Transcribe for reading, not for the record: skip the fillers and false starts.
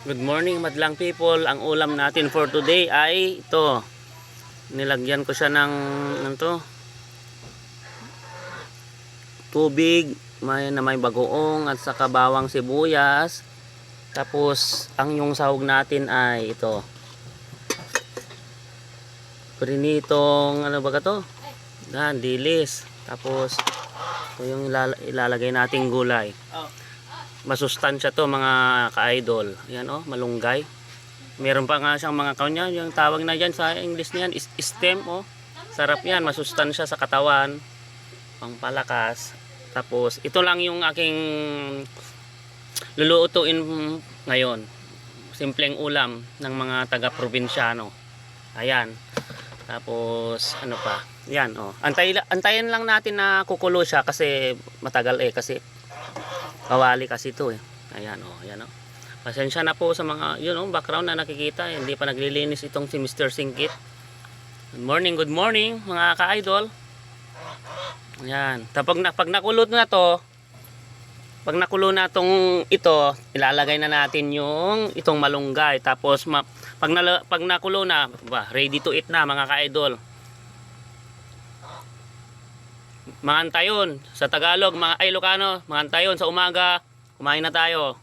Good morning madlang people. Ang ulam natin for today ay ito. Nilagyan ko siya ng tubig, may bagoong at saka bawang sibuyas. Tapos ang yung sahog natin ay ito. Prinitong ano ba to? Dilis. Tapos ito yung ilalagay nating gulay. Masustansya to mga ka-idol. Ayan malunggay. Meron pa nga siyang mga kanya, yung tawag na dyan sa English niyan is stem Sarap yan, masustansya sa katawan, pangpalakas. Tapos ito lang yung aking lulutuin ngayon. Simpleng ulam ng mga taga-probinsyano. Ayan. Tapos ano pa? Yan antayin lang natin na kukulo siya kasi matagal kasi kawali kasi ito Ayan ayan Pasensya na po sa mga background na nakikita. Hindi pa naglilinis itong si Mr. Singkit. Good morning mga ka-idol. Ayan. Pag nakulo na to, pag nakulo na ito, ilalagay na natin itong malunggay. Tapos pag nakulo na, ready to eat na mga ka-idol. Mga antayon sa Tagalog, mga Ilocano, mga antayon sa umaga, kumain na tayo.